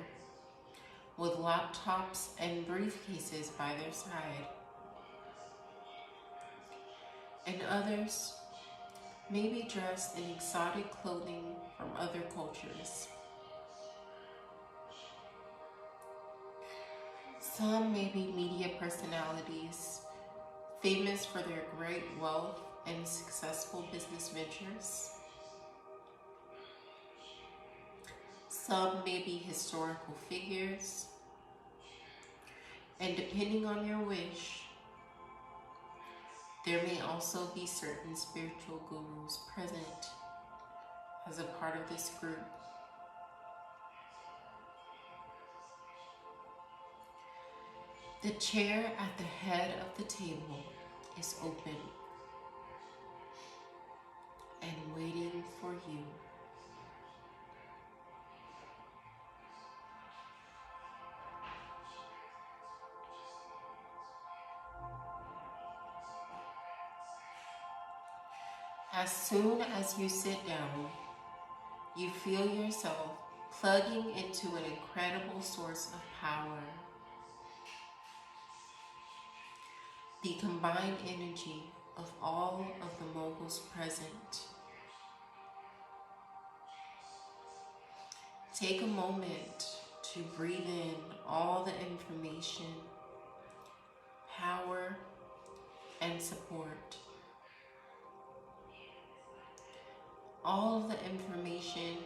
[SPEAKER 1] with laptops and briefcases by their side. And others may be dressed in exotic clothing from other cultures. Some may be media personalities, famous for their great wealth and successful business ventures. Some may be historical figures, and depending on your wish, there may also be certain spiritual gurus present as a part of this group. The chair at the head of the table is open and waiting for you. As soon as you sit down, you feel yourself plugging into an incredible source of power. The combined energy of all of the moguls present. Take a moment to breathe in all the information, power, and support. All of the information,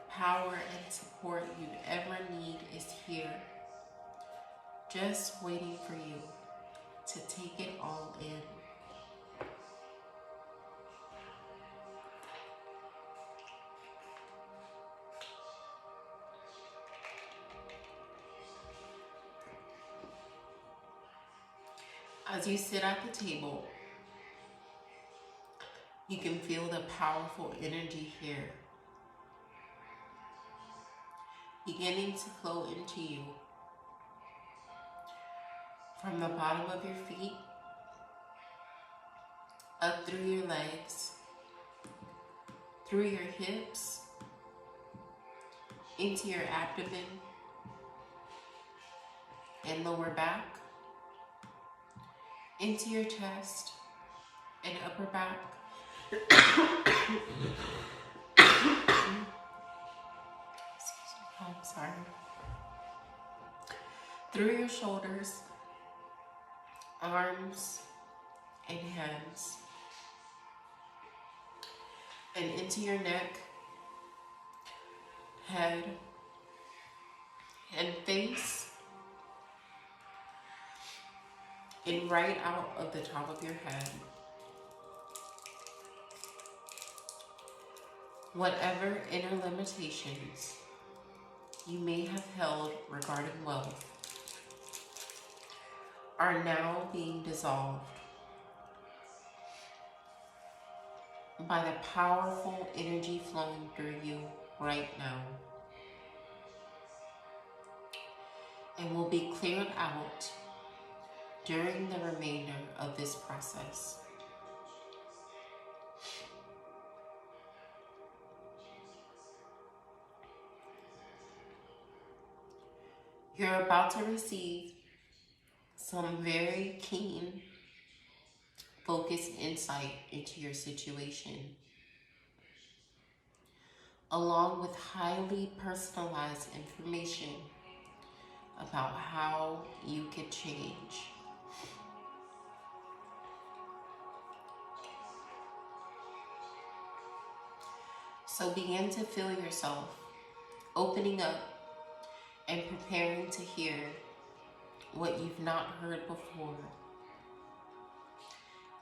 [SPEAKER 1] power, and support you'd ever need is here, just waiting for you to take it all in. As you sit at the table, you can feel the powerful energy here beginning to flow into you from the bottom of your feet, up through your legs, through your hips, into your abdomen and lower back, into your chest and upper back, I'm sorry, through your shoulders, arms, and hands, and into your neck, head, and face, and right out of the top of your head. Whatever inner limitations you may have held regarding wealth are now being dissolved by the powerful energy flowing through you right now, and will be cleared out during the remainder of this process. You're about to receive some very keen, focused insight into your situation, along with highly personalized information about how you could change. So begin to feel yourself opening up and preparing to hear what you've not heard before,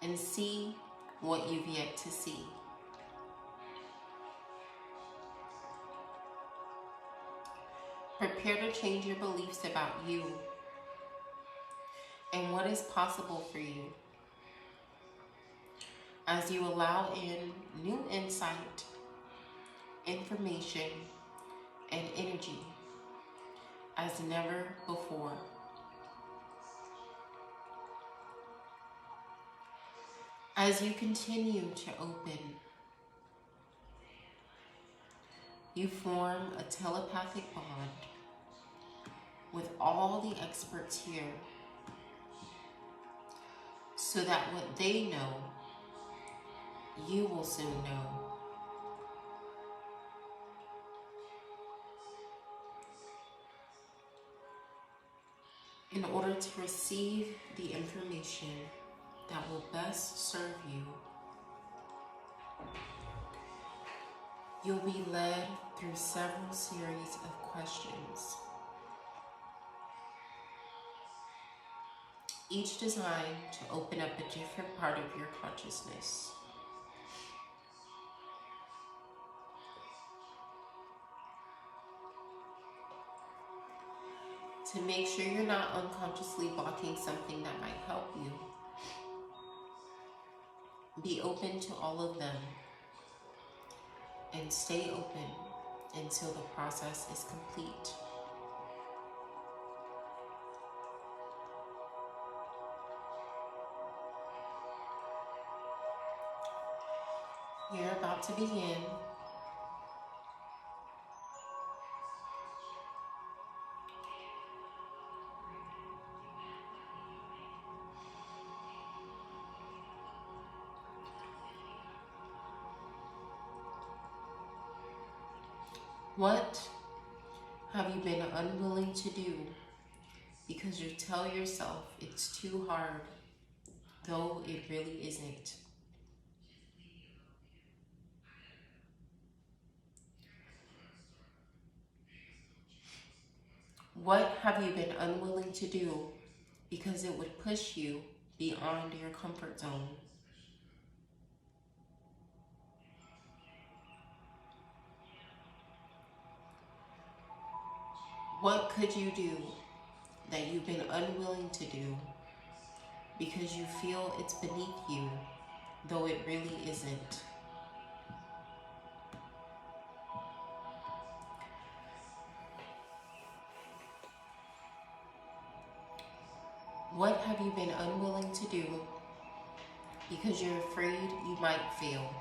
[SPEAKER 1] and see what you've yet to see. Prepare to change your beliefs about you and what is possible for you as you allow in new insight, information, and energy as never before. As you continue to open, you form a telepathic bond with all the experts here, so that what they know, you will soon know. In order to receive the information that will best serve you, you'll be led through several series of questions, each designed to open up a different part of your consciousness. To make sure you're not unconsciously blocking something that might help you, be open to all of them and stay open until the process is complete. You're about to begin. What have you been unwilling to do because you tell yourself it's too hard, though it really isn't? What have you been unwilling to do because it would push you beyond your comfort zone? What could you do that you've been unwilling to do because you feel it's beneath you, though it really isn't? What have you been unwilling to do because you're afraid you might fail?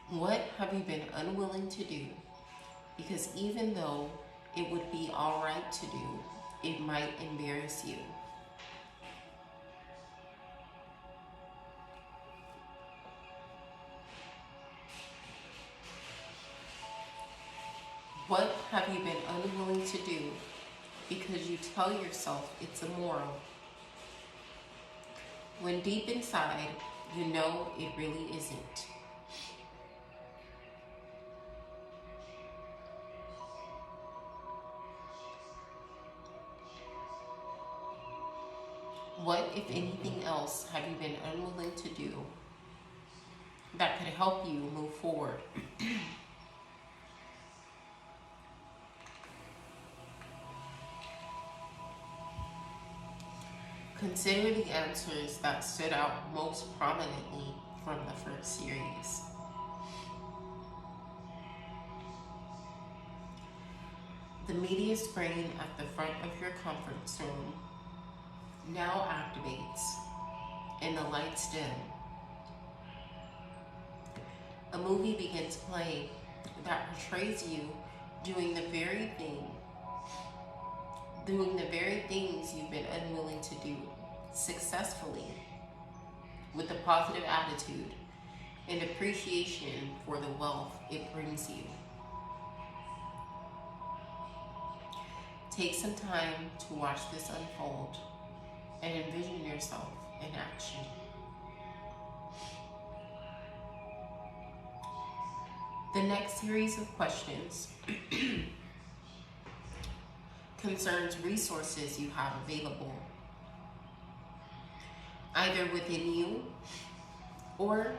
[SPEAKER 1] What have you been unwilling to do because even though it would be all right to do, it might embarrass you? What have you been unwilling to do because you tell yourself it's immoral, when deep inside you know it really isn't? What, if anything else, have you been unwilling to do that could help you move forward? Consider the answers that stood out most prominently from the first series. The medius brain at the front of your comfort zone now activates and the lights dim. A movie begins playing that portrays you doing the very things you've been unwilling to do successfully, with a positive attitude and appreciation for the wealth it brings you. Take some time to watch this unfold and envision yourself in action. The next series of questions concerns resources you have available, either within you or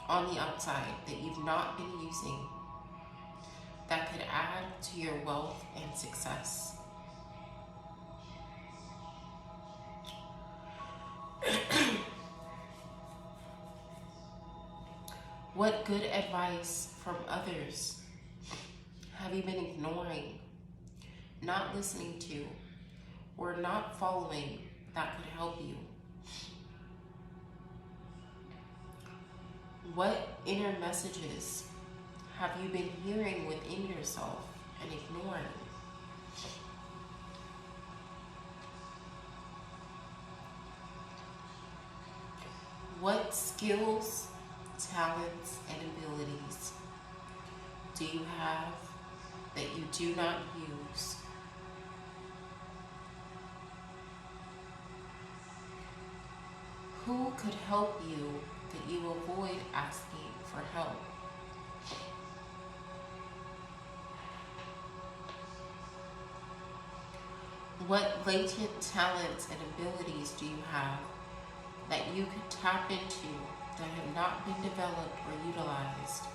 [SPEAKER 1] on the outside, that you've not been using, that could add to your wealth and success. What good advice from others have you been ignoring, not listening to, or not following that could help you? What inner messages have you been hearing within yourself and ignoring? What skills, talents, and abilities do you have that you do not use? Who could help you that you avoid asking for help? What latent talents and abilities do you have that you could tap into that have not been developed or utilized?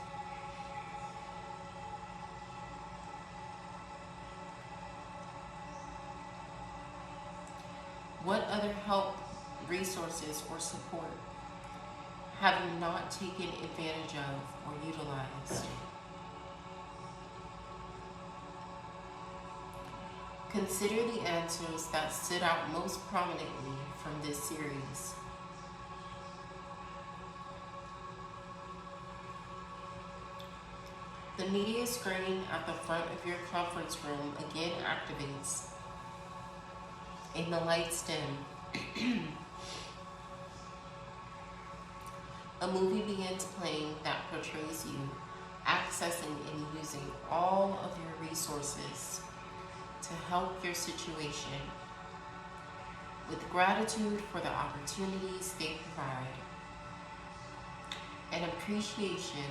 [SPEAKER 1] What other help, resources, or support have you not taken advantage of or utilized? Consider the answers that stood out most prominently from this series. The media screen at the front of your conference room again activates, and the lights dim. A movie begins playing that portrays you accessing and using all of your resources to help your situation, with gratitude for the opportunities they provide and appreciation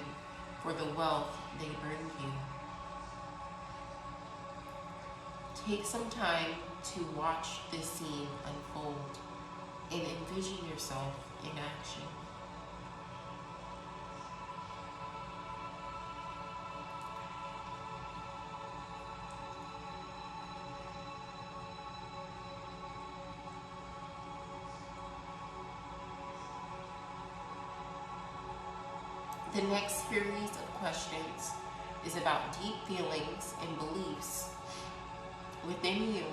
[SPEAKER 1] for the wealth they bring you. Take some time to watch this scene unfold and envision yourself in action. The next series of questions is about deep feelings and beliefs within you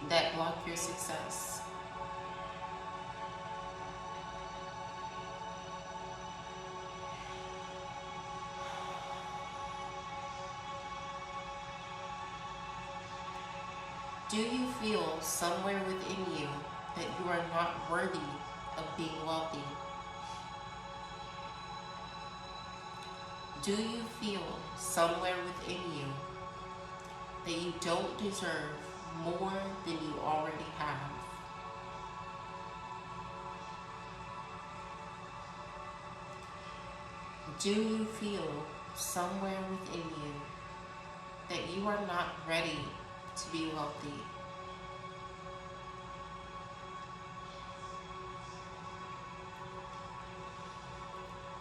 [SPEAKER 1] that block your success. Do you feel somewhere within you that you are not worthy of being wealthy? Do you feel somewhere within you that you don't deserve more than you already have? Do you feel somewhere within you that you are not ready to be wealthy?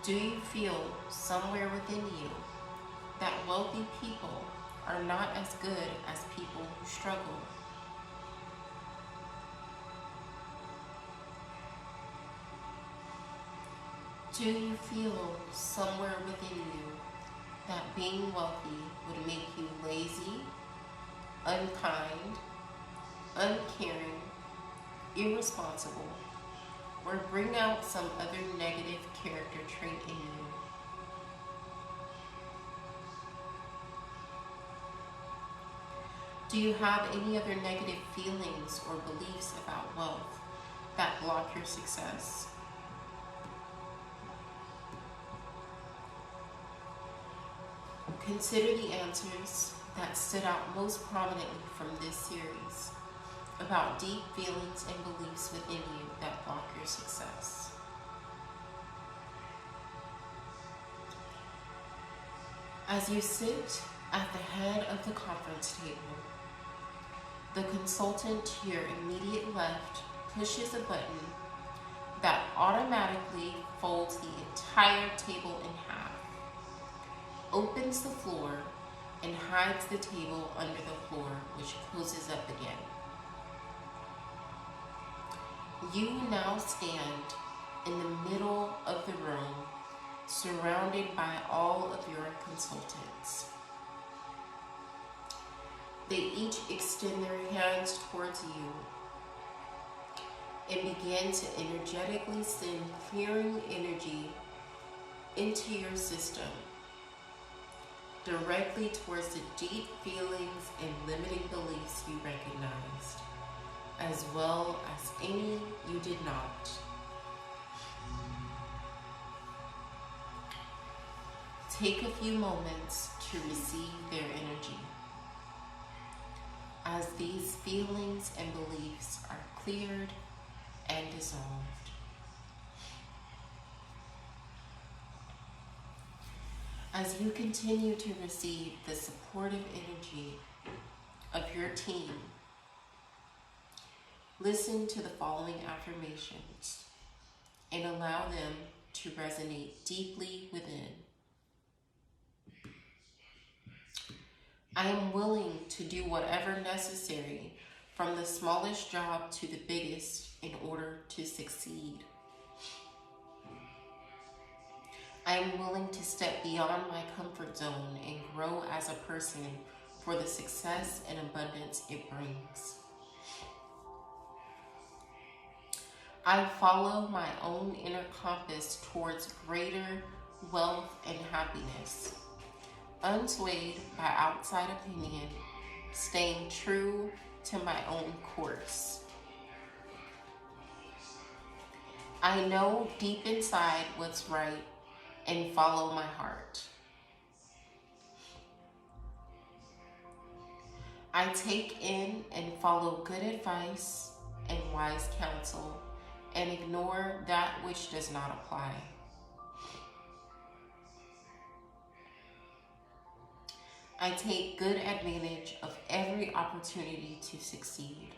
[SPEAKER 1] Do you feel somewhere within you that wealthy people are not as good as people who struggle? Do you feel somewhere within you that being wealthy would make you lazy, unkind, uncaring, irresponsible, or bring out some other negative character trait in you? Do you have any other negative feelings or beliefs about wealth that block your success? Consider the answers that stood out most prominently from this series about deep feelings and beliefs within you that block your success. As you sit at the head of the conference table, the consultant to your immediate left pushes a button that automatically folds the entire table in half, opens the floor, and hides the table under the floor, which closes up again. You now stand in the middle of the room, surrounded by all of your consultants. They each extend their hands towards you and begin to energetically send clearing energy into your system, directly towards the deep feelings and limiting beliefs you recognized, as well as any you did not. Take a few moments to receive their energy, as these feelings and beliefs are cleared and dissolved. As you continue to receive the supportive energy of your team, listen to the following affirmations and allow them to resonate deeply within. I am willing to do whatever necessary, from the smallest job to the biggest, in order to succeed. I am willing to step beyond my comfort zone and grow as a person for the success and abundance it brings. I follow my own inner compass towards greater wealth and happiness, unswayed by outside opinion, staying true to my own course. I know deep inside what's right and follow my heart. I take in and follow good advice and wise counsel and ignore that which does not apply. I take good advantage of every opportunity to succeed.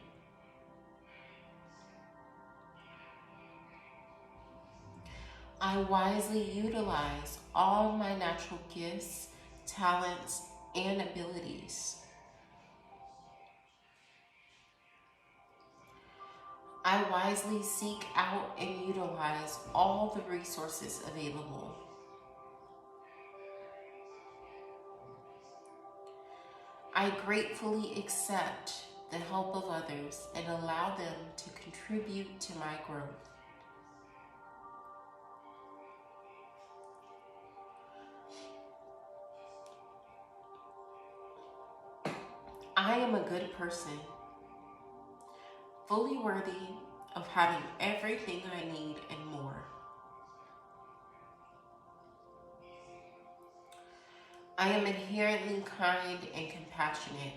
[SPEAKER 1] I wisely utilize all my natural gifts, talents, and abilities. I wisely seek out and utilize all the resources available. I gratefully accept the help of others and allow them to contribute to my growth. I am a good person, fully worthy of having everything I need and more. I am inherently kind and compassionate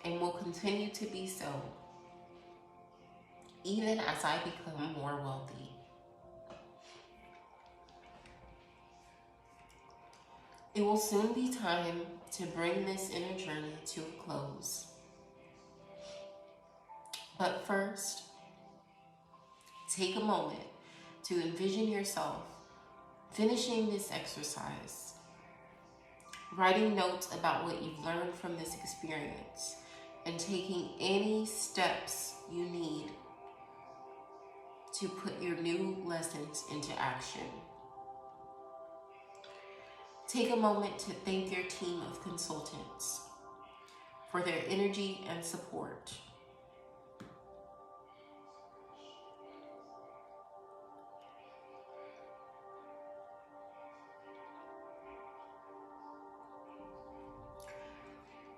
[SPEAKER 1] and will continue to be so, even as I become more wealthy. It will soon be time to bring this inner journey to a close. But first, take a moment to envision yourself finishing this exercise, writing notes about what you've learned from this experience, and taking any steps you need to put your new lessons into action. Take a moment to thank your team of consultants for their energy and support.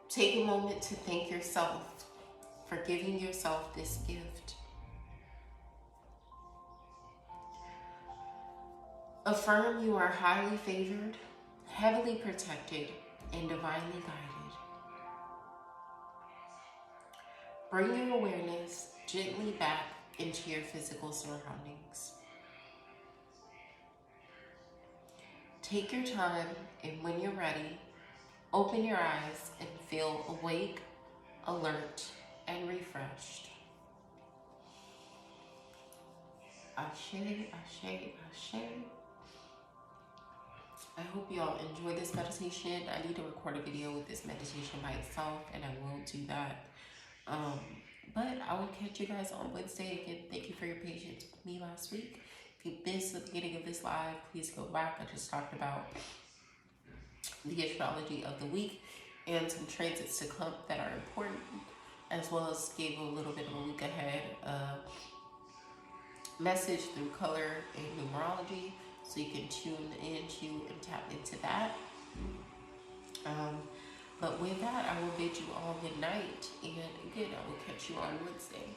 [SPEAKER 1] Take a moment to thank yourself for giving yourself this gift. Affirm you are highly favored, heavily protected, and divinely guided. Bring your awareness gently back into your physical surroundings. Take your time, and when you're ready, open your eyes and feel awake, alert, and refreshed. Ashe, ashe, ashe. I hope y'all enjoy this meditation. I need to record a video with this meditation by itself, and I will do that. But I will catch you guys on Wednesday. Again, thank you for your patience with me last week. If you missed the beginning of this live, please go back. I just talked about the astrology of the week and some transits to come that are important, as well as gave a little bit of a look ahead message through color and numerology, so you can tune into and tap into that. But with that, I will bid you all good night, and again, I will catch you on Wednesday.